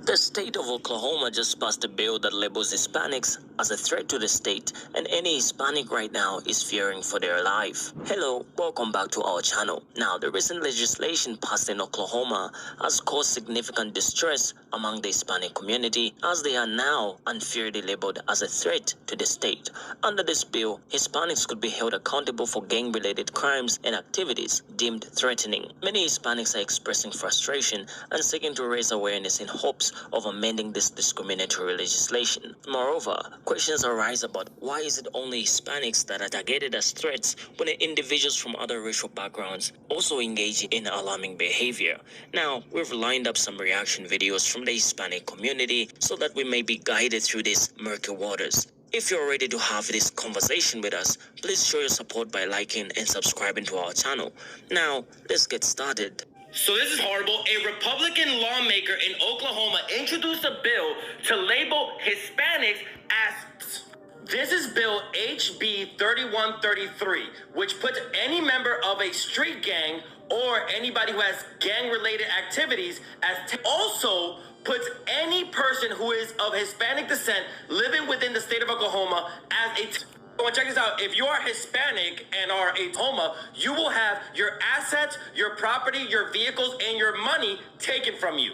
The state of Oklahoma just passed a bill that labels Hispanics as a threat to the state, and any Hispanic right now is fearing for their life. Hello, welcome back to our channel. Now, the recent legislation passed in Oklahoma has caused significant distress among the Hispanic community, as they are now unfairly labeled as a threat to the state. Under this bill, Hispanics could be held accountable for gang-related crimes and activities deemed threatening. Many Hispanics are expressing frustration and seeking to raise awareness in hopes of amending this discriminatory legislation. Moreover, questions arise about why is it only Hispanics that are targeted as threats when individuals from other racial backgrounds also engage in alarming behavior. Now, we've lined up some reaction videos from the Hispanic community so that we may be guided through these murky waters. If you're ready to have this conversation with us, please show your support by liking and subscribing to our channel. Now, let's get started. So this is horrible. A Republican lawmaker in Oklahoma introduced a bill to label Hispanics as... This is Bill HB 3133, which puts any member of a street gang or anybody who has gang-related activities as... Also puts any person who is of Hispanic descent living within the state of Oklahoma as a... Go and check this out. If you are Hispanic and are a Oklahoma, you will have your assets, your property, your vehicles, and your money taken from you.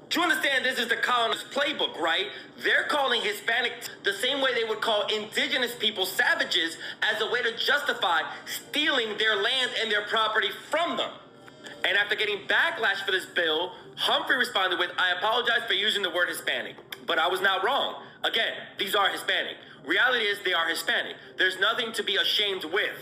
Do you understand this is the colonist playbook, right? They're calling Hispanic the same way they would call indigenous people savages as a way to justify stealing their land and their property from them. And after getting backlash for this bill, Humphrey responded with, "I apologize for using the word Hispanic, but I was not wrong. Again, these are Hispanic. Reality is they are Hispanic. There's nothing to be ashamed with."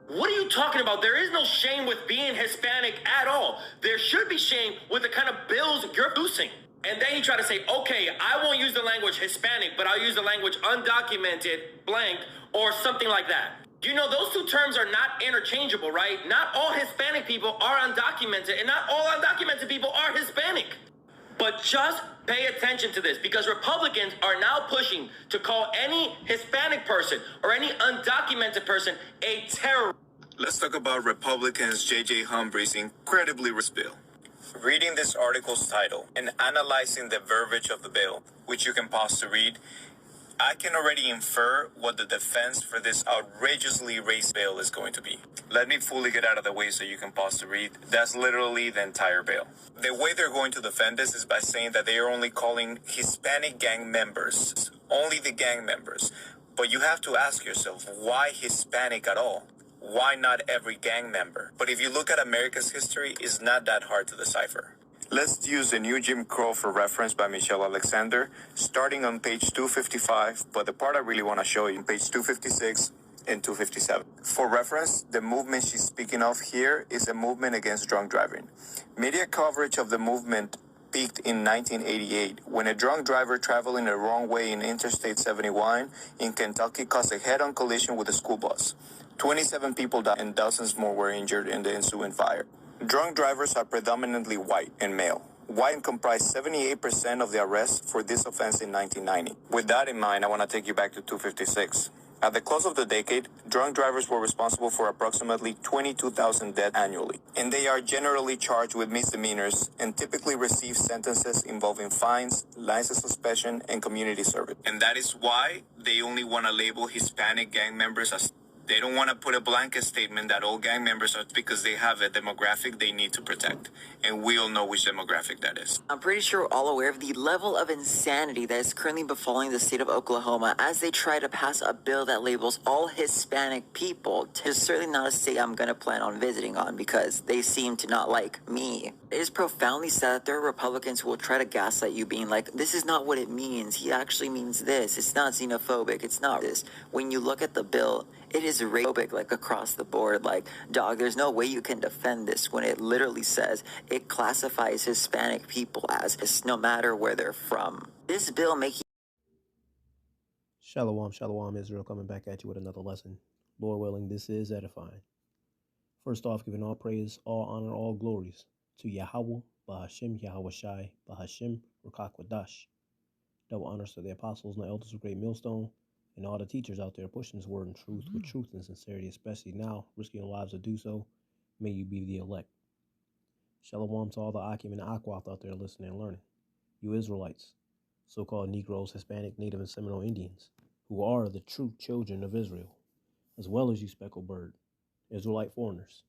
What are you talking about? There is no shame with being Hispanic at all. There should be shame with the kind of bills you're producing. And then you try to say, okay, I won't use the language Hispanic, but I'll use the language undocumented, blank, or something like that. You know, those two terms are not interchangeable, right? Not all Hispanic people are undocumented, and not all undocumented people are Hispanic. But just pay attention to this, because Republicans are now pushing to call any Hispanic person or any undocumented person a terrorist. Let's talk about Republicans J.J. Humphrey's incredibly rich bill. Reading this article's title and analyzing the verbiage of the bill, which you can pause to read, I can already infer what the defense for this outrageously racist bill is going to be. Let me fully get out of the way so you can pause to read. That's literally the entire bill. The way they're going to defend this is by saying that they are only calling Hispanic gang members, only the gang members. But you have to ask yourself, why Hispanic at all? Why not every gang member? But if you look at America's history, it's not that hard to decipher. Let's use the new Jim Crow for reference by Michelle Alexander, starting on page 255, but the part I really want to show you, page 256 and 257. For reference, the movement she's speaking of here is a movement against drunk driving. Media coverage of the movement peaked in 1988, when a drunk driver traveling the wrong way in Interstate 71 in Kentucky caused a head-on collision with a school bus. 27 people died and dozens more were injured in the ensuing fire. Drunk drivers are predominantly white and male. White comprised 78% of the arrests for this offense in 1990. With that in mind, I want to take you back to 256. At the close of the decade, drunk drivers were responsible for approximately 22,000 deaths annually, and they are generally charged with misdemeanors and typically receive sentences involving fines, license suspension, and community service. And that is why they only want to label Hispanic gang members as... They don't want to put a blanket statement that all gang members are, because they have a demographic they need to protect. And we all know which demographic that is. I'm pretty sure we're all aware of the level of insanity that is currently befalling the state of Oklahoma as they try to pass a bill that labels all Hispanic people. It's certainly not a state I'm going to plan on visiting on, because they seem to not like me. It is profoundly sad that there are Republicans who will try to gaslight you, being like, this is not what it means. He actually means this. It's not xenophobic. It's not this. When you look at the bill, it is racist, like across the board. Like, dog, there's no way you can defend this when it literally says it classifies Hispanic people as this, no matter where they're from. This bill making... Shalom, shalom, Israel, coming back at you with another lesson. Lord willing, this is edifying. First off, giving all praise, all honor, all glories to Yahweh, Bahashim, Yahweh Shai, Bahashim, Rukakwadash. Double honors to the apostles and the elders of Great Millstone, and all the teachers out there pushing this word in truth with truth and sincerity, especially now, risking your lives to do so. May you be the elect. Shalom to all the Akim and Akwath out there listening and learning. You Israelites, so-called Negroes, Hispanic, Native, and Seminole Indians, who are the true children of Israel, as well as you speckled bird, Israelite foreigners,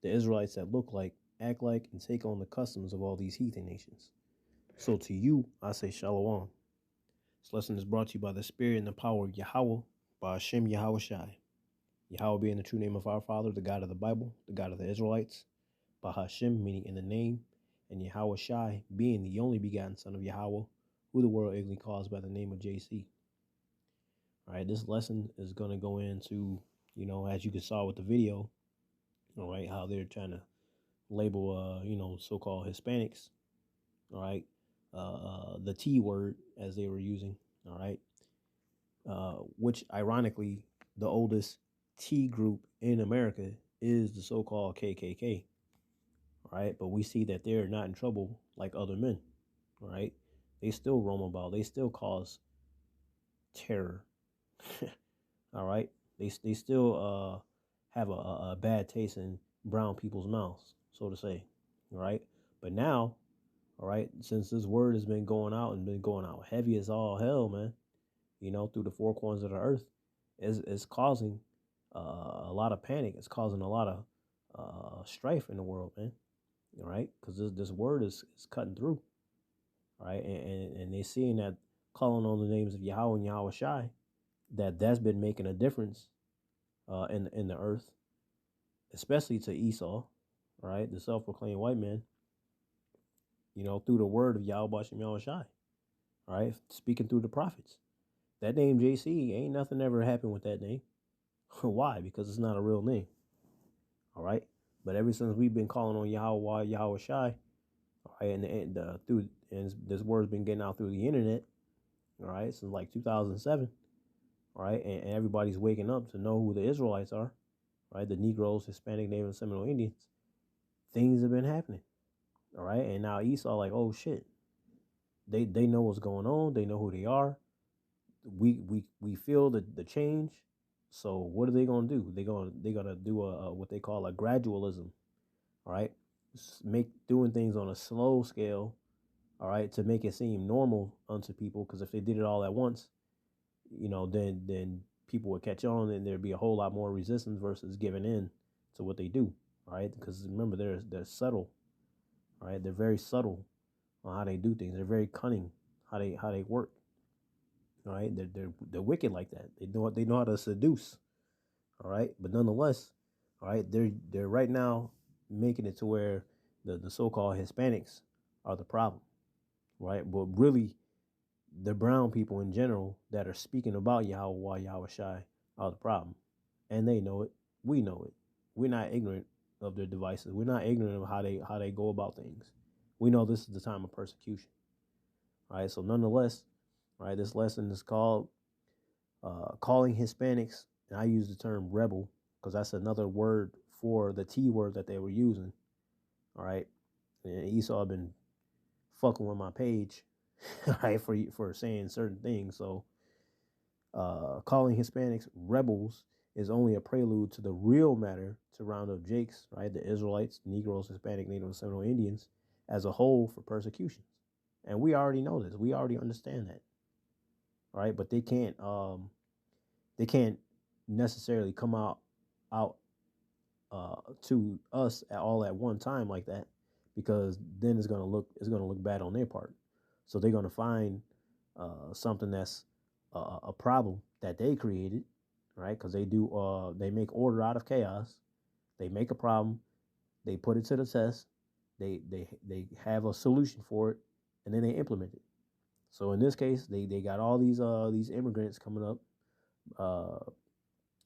the Israelites that look like, act like, and take on the customs of all these heathen nations. So to you, I say Shalom. This lesson is brought to you by the Spirit and the power of Yahweh, by Hashem Yahweh Shai. Yahweh being the true name of our Father, the God of the Bible, the God of the Israelites, by Hashem meaning in the name, and Yahweh Shai being the only begotten Son of Yahweh, who the world ignorantly calls by the name of JC. All right, this lesson is going to go into, as you saw with the video, all right, how they're trying to label, so-called Hispanics, all right, the T word as they were using, all right, which ironically, the oldest T group in America is the so-called KKK, all right, but we see that they're not in trouble like other men, all right, they still roam about, they still cause terror, all right, they still have a bad taste in brown people's mouths, so to say, all right, but now, all right, since this word has been going out and been going out heavy as all hell, man, through the four corners of the earth, is causing a lot of panic. It's causing a lot of strife in the world, man. All right, because this word is cutting through. All right, and they're seeing that calling on the names of Yahweh and Yahweh Shai, that's been making a difference in the earth, especially to Esau, all right, the self-proclaimed white man. Through the word of Yahweh Shem Yahweh Shai, all right, speaking through the prophets. That name JC, ain't nothing ever happened with that name. Why? Because it's not a real name. All right. But ever since we've been calling on Yahweh Shai, all right, and this word's been getting out through the internet, all right, since like 2007, all right, and everybody's waking up to know who the Israelites are, right, the Negroes, Hispanic, Native, and Seminole Indians. Things have been happening, all right, and now Esau like, oh shit, they know what's going on, they know who they are. We feel the change. So what are they gonna do? They're gonna do a what they call a gradualism, all right? Doing things on a slow scale, all right, to make it seem normal unto people. Because if they did it all at once, then people would catch on, and there'd be a whole lot more resistance versus giving in to what they do, all right? Because remember, they're subtle, all right? They're very subtle on how they do things. They're very cunning how they work. All right, they're wicked like that. They know how to seduce. All right, but nonetheless, all right, they're right now making it to where the so-called Hispanics are the problem, right? But really, the brown people in general that are speaking about Yahweh Shai are the problem, and they know it. We know it. We're not ignorant of their devices. We're not ignorant of how they go about things. We know this is the time of persecution. All right, so nonetheless. All right, this lesson is called calling Hispanics, and I use the term rebel because that's another word for the T word that they were using. All right, and Esau been fucking with my page, all right, for saying certain things. So, calling Hispanics rebels is only a prelude to the real matter to round up Jakes, right, the Israelites, Negroes, Hispanic, Native, and Seminole Indians as a whole for persecutions, and we already know this. We already understand that. All right, but they can't necessarily come out to us at one time like that, because then it's gonna look bad on their part. So they're gonna find something that's a problem that they created, right? Because they make order out of chaos. They make a problem, they put it to the test, they have a solution for it, and then they implement it. So in this case, they got all these immigrants coming up,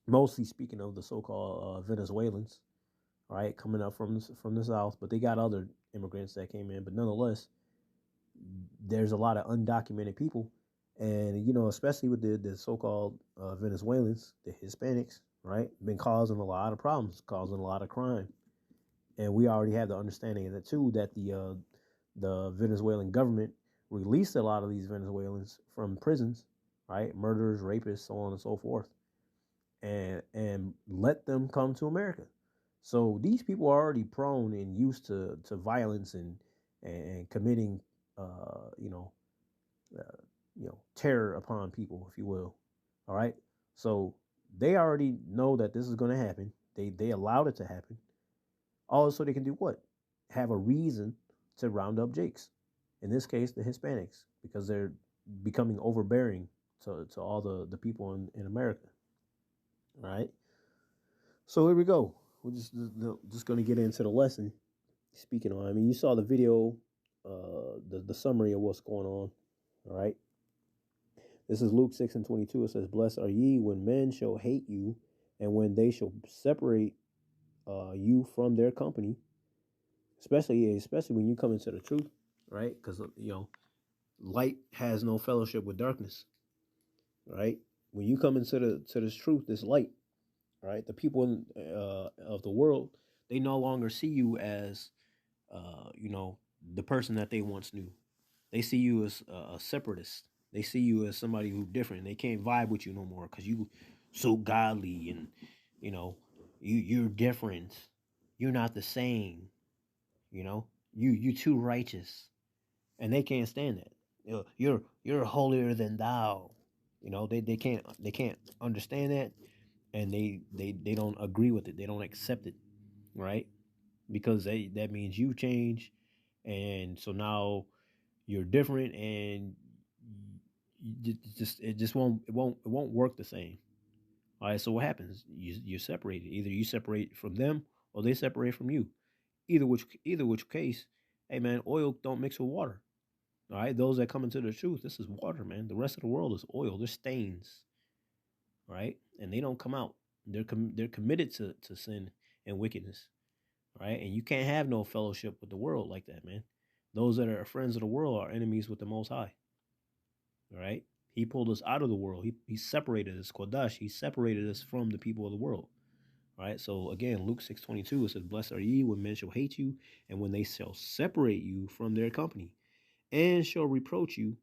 mostly speaking of the so-called Venezuelans, right, coming up from the south. But they got other immigrants that came in. But nonetheless, there's a lot of undocumented people, and especially with the so-called Venezuelans, the Hispanics, right, been causing a lot of problems, causing a lot of crime, and we already have the understanding of that too. That the Venezuelan government released a lot of these Venezuelans from prisons, right? Murderers, rapists, so on and so forth, and let them come to America. So these people are already prone and used to violence and committing, terror upon people, if you will. All right. So they already know that this is going to happen. They allowed it to happen. Also, they can do what? Have a reason to round up Jakes. In this case, the Hispanics, because they're becoming overbearing to all the people in America. All right. So here we go. We're just going to get into the lesson. Speaking on, I mean, you saw the video, the summary of what's going on. All right. This is Luke 6:22. It says, "Blessed are ye when men shall hate you, and when they shall separate you from their company." Especially when you come into the truth, right? Because light has no fellowship with darkness, right? When you come into this truth, this light, right? The people of the world, they no longer see you as the person that they once knew. They see you as a separatist. They see you as somebody who's different. They can't vibe with you no more because you so godly and you're different. You're not the same. You too righteous, and they can't stand that. You're holier than thou. They can't understand that, and they don't agree with it. They don't accept it, right? Because that means you change, and so now you're different, and it won't work the same. All right, so what happens? You're separated. Either you separate from them or they separate from you. Either which case, hey man, oil don't mix with water. All right, those that come into the truth, this is water, man. The rest of the world is oil. They're stains, right? And they don't come out. They're committed to sin and wickedness, right? And you can't have no fellowship with the world like that, man. Those that are friends of the world are enemies with the Most High. All right. He pulled us out of the world. He separated us, Kodash. He separated us from the people of the world. All right. So again, Luke 6:22, it says, "Blessed are ye when men shall hate you, and when they shall separate you from their company, and shall reproach you,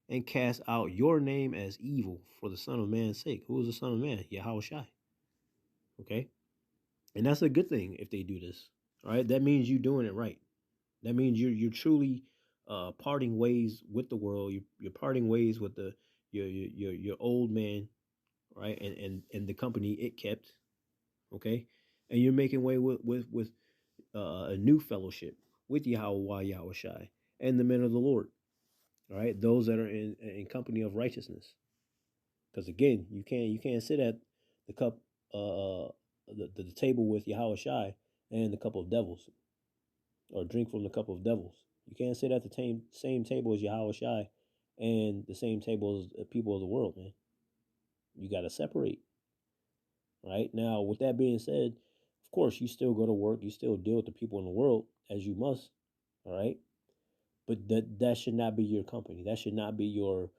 and cast out your name as evil for the Son of Man's sake." Who is the Son of Man? Yahushua. Okay. And that's a good thing if they do this. All right. That means you're doing it right. That means you're truly parting ways with the world. You're parting ways with your old man, right? And the company it kept, okay? And you're making way with a new fellowship with Yahweh Shai and the men of the Lord, all right? Those that are in company of righteousness. Because again, you can't sit at the cup the table with Yahweh Shai and the cup of devils, or drink from the cup of devils. You can't sit at the same table as Yahweh Shai and the same table as the people of the world, man. You got to separate, right? Now, with that being said, of course, you still go to work. You still deal with the people in the world as you must, all right? But that should not be your company. That should not be your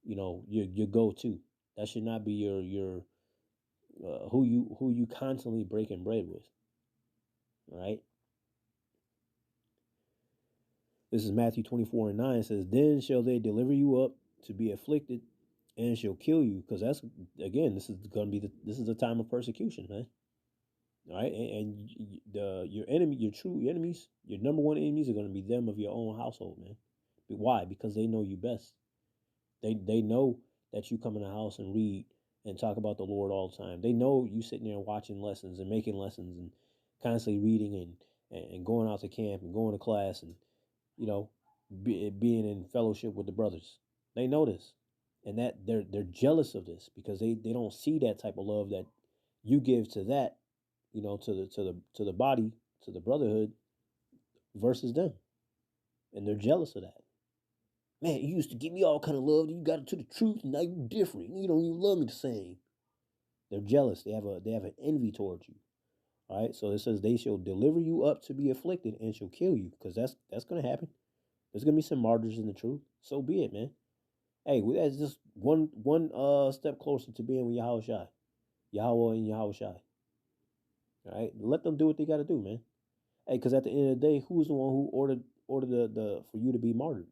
go-to. That should not be your who you constantly breaking bread with, all right? This is Matthew 24:9. It says, "Then shall they deliver you up to be afflicted, and shall kill you." Because this is going to be this is a time of persecution, man. All right, and your enemies, your number one enemies are going to be them of your own household, man. Why? Because they know you best. They know that you come in the house and read and talk about the Lord all the time. They know you sitting there watching lessons and making lessons and constantly reading and going out to camp and going to class and being in fellowship with the brothers. They know this, and that they're jealous of this because they don't see that type of love that you give to that, to the body, to the brotherhood, versus them, and they're jealous of that. Man, you used to give me all kind of love, you got into the truth, and now you different. You don't even love me the same. They're jealous. They have an envy towards you. All right, so it says they shall deliver you up to be afflicted and shall kill you, because that's going to happen. There's gonna be some martyrs in the truth. So be it, man. Hey, that's just one step closer to being with Yahweh Shai. Yahweh and Yahweh Shai. All right? Let them do what they gotta do, man. Hey, because at the end of the day, who's the one who ordered the for you to be martyred?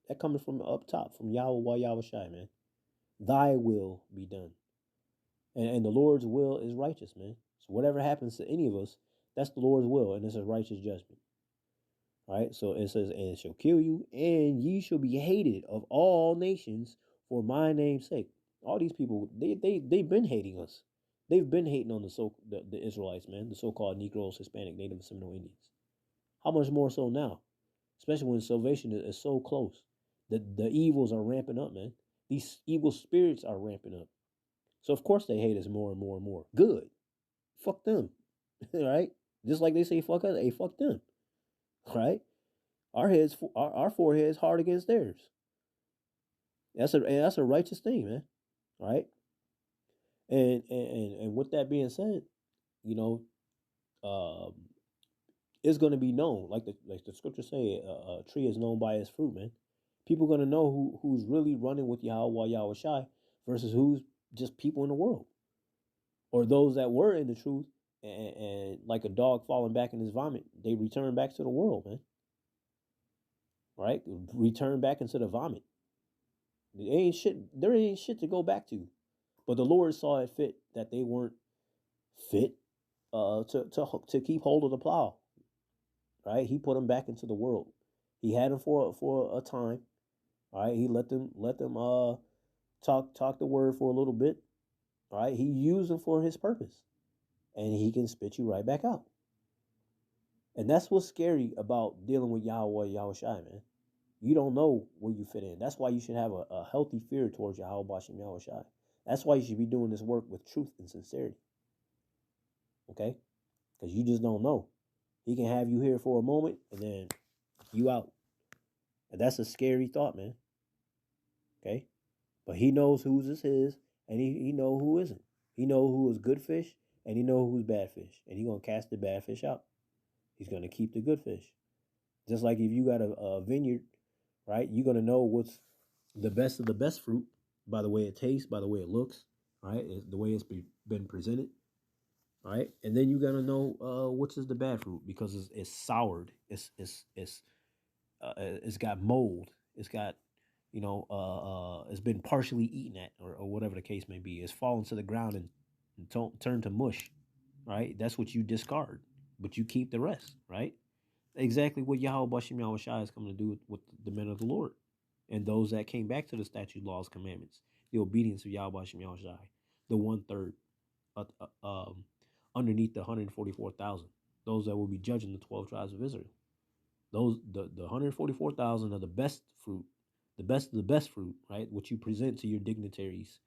That coming from up top, from Yahweh Shai, man. Thy will be done. And the Lord's will is righteous, man. So whatever happens to any of us, that's the Lord's will, and it's a righteous judgment. All right, so it says, "And it shall kill you, and ye shall be hated of all nations for my name's sake. All these people, they've been hating us. They've been hating on the Israelites, man, the so-called Negroes, Hispanic, Native, and Seminole Indians. How much more so now? Especially when salvation is so close. The evils are ramping up, man. These evil spirits are ramping up. So of course they hate us more and more and more. Good. Fuck them. Right? Just like they say fuck us, hey, fuck them. Right? Our foreheads hard against theirs. That's a righteous thing, man. Right? And with that being said, you know, it's going to be known, like the scriptures say, a tree is known by its fruit, man. People are going to know who's really running with Yahweh Shai versus who's just people in the world, or those that were in the truth and like a dog falling back in his vomit, they return back to the world, man. Right? Return back into the vomit. There ain't shit to go back to. But the Lord saw it fit that they weren't fit to keep hold of the plow. Right? He put them back into the world. He had them for a time. All right, he let them talk the word for a little bit. All right, he used them for his purpose, and he can spit you right back out. And that's what's scary about dealing with Yahweh Shai, man. You don't know where you fit in. That's why you should have a healthy fear towards Yahweh Shai. That's why you should be doing this work with truth and sincerity. Okay? Because you just don't know. He can have you here for a moment, and then you out. And that's a scary thought, man. Okay? But he knows whose is his, and he know who isn't. He know who is good fish, and he know who's bad fish. And he's going to cast the bad fish out. He's going to keep the good fish. Just like if you got a vineyard, right, you're going to know what's the best of the best fruit by the way it tastes, by the way it looks, right, the way it's been presented, right? And then you're going to know which is the bad fruit because it's soured. It's got mold. It's got, it's been partially eaten at or whatever the case may be. It's fallen to the ground and turned to mush, right? That's what you discard, but you keep the rest, right? Exactly what Yahweh Bashim Yahweh Shai is coming to do with the men of the Lord and those that came back to the statutes, laws, commandments, the obedience of Yahweh Bashim Yahweh Shai, the 1/3 underneath the 144,000, those that will be judging the 12 tribes of Israel. Those the 144,000 are the best fruit, the best of the best fruit, right? What you present to your dignitaries,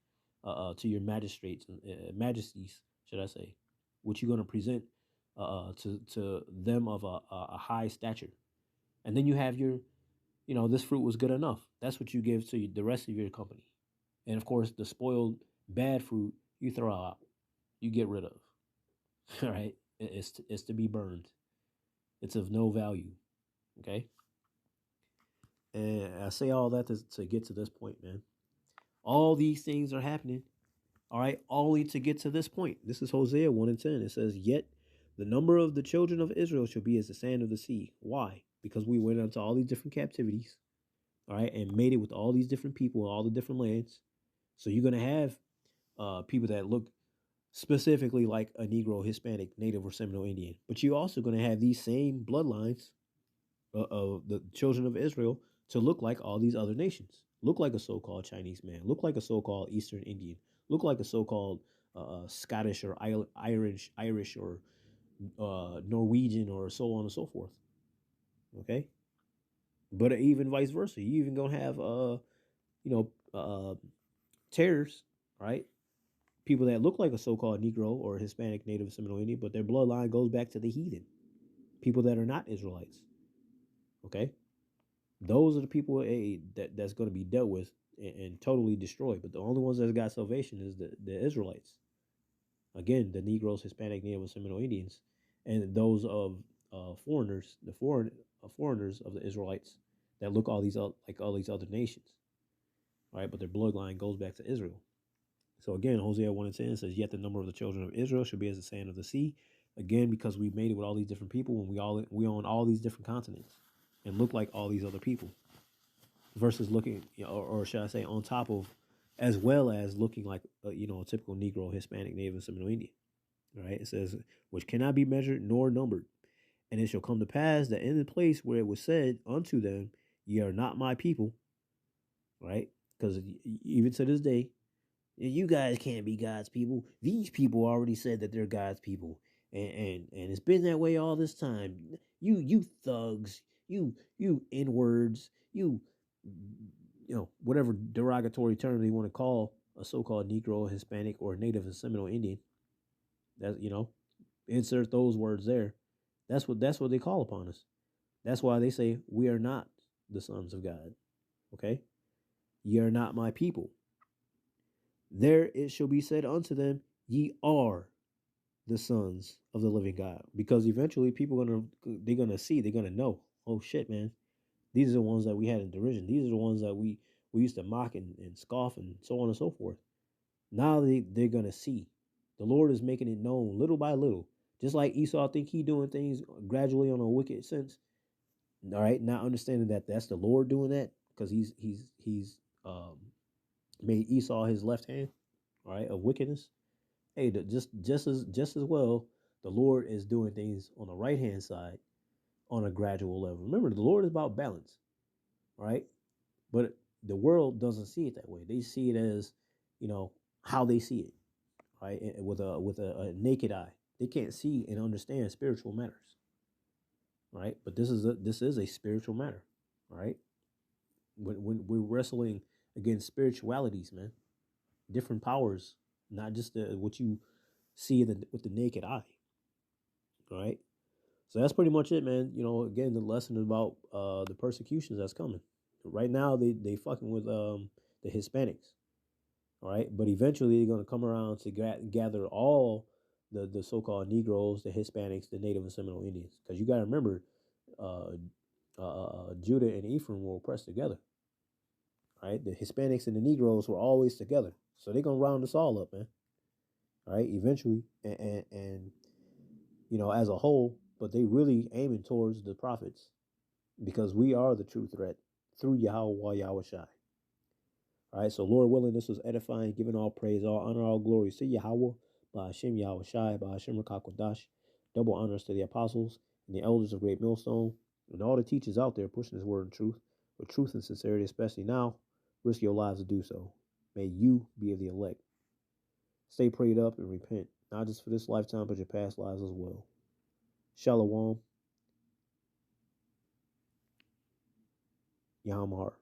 to your magistrates, majesties, should I say? What you're going to present to them of a high stature, and then you have your, this fruit was good enough. That's what you give to the rest of your company, and of course the spoiled bad fruit you throw out, you get rid of. All right, it's to be burned. It's of no value. Okay. And I say all that to get to this point, man. All these things are happening, all right, only to get to this point. This is Hosea 1:10. It says, "Yet the number of the children of Israel shall be as the sand of the sea." Why? Because we went into all these different captivities, all right, and made it with all these different people in all the different lands. So you're going to have people that look specifically like a Negro, Hispanic, Native, or Seminole Indian. But you're also going to have these same bloodlines of the children of Israel to look like all these other nations. Look like a so-called Chinese man. Look like a so-called Eastern Indian. Look like a so-called Scottish or Irish or Norwegian or so on and so forth. Okay? But even vice versa. You even going to have, terrors, right? People that look like a so-called Negro or Hispanic, Native, Seminole Indian, but their bloodline goes back to the heathen. People that are not Israelites. Okay? Those are the people that's going to be dealt with and totally destroyed. But the only ones that got salvation is the Israelites. Again, the Negroes, Hispanic, Native, and Seminole Indians, and those of foreigners, foreigners of the Israelites that look like all these other nations. All right, but their bloodline goes back to Israel. So again, Hosea 1:10 says, "Yet the number of the children of Israel should be as the sand of the sea." Again, because we made it with all these different people, and we own all these different continents and look like all these other people, versus looking, or should I say, on top of, as well as looking like a typical Negro, Hispanic, Native, and Seminole Indian. Right? It says, "Which cannot be measured nor numbered, and it shall come to pass that in the place where it was said unto them, Ye are not my people, right, Because even to this day, you guys can't be God's people. These people already said that they're God's people, and it's been that way all this time. You thugs, you N-words, whatever derogatory term they want to call a so-called Negro, Hispanic, or Native and Seminole Indian. That insert those words there. That's what they call upon us. That's why they say we are not the sons of God. Okay, ye are not my people. There it shall be said unto them, ye are the sons of the living God. Because eventually they're gonna see, they're gonna know, oh shit, man, these are the ones that we had in derision. These are the ones that we used to mock and scoff and so on and so forth. Now they're gonna see. The Lord is making it known little by little. Just like Esau think he doing things gradually on a wicked sense. All right, not understanding that that's the Lord doing that because he's made Esau his left hand, all right, of wickedness. Hey, just as well, the Lord is doing things on the right hand side on a gradual level. Remember, the Lord is about balance, right? But the world doesn't see it that way. They see it as, how they see it, right? With a naked eye, they can't see and understand spiritual matters, right? But this is a spiritual matter, right? When we're wrestling against spiritualities, man, different powers, not just what you see with the naked eye, right? So that's pretty much it, man. Again, the lesson about the persecutions that's coming. Right now, they fucking with the Hispanics, all right? But eventually, they're going to come around to gather all the so-called Negroes, the Hispanics, the Native and Seminole Indians. Because you got to remember, uh, Judah and Ephraim were oppressed together, right? The Hispanics and the Negroes were always together. So they're going to round us all up, man. All right, eventually. And as a whole, but they really aiming towards the prophets because we are the true threat through Yahweh Yahweh Shai. All right, so Lord willing, this was edifying, giving all praise, all honor, all glory to Yahweh, Ba'ashem Yahweh Shai, Ba'ashem Rakakwadash. Double honors to the apostles and the elders of Great Millstone and all the teachers out there pushing this word in truth with truth and sincerity, especially now. Risk your lives to do so. May you be of the elect. Stay prayed up and repent, not just for this lifetime, but your past lives as well. Shalom. Yahmar.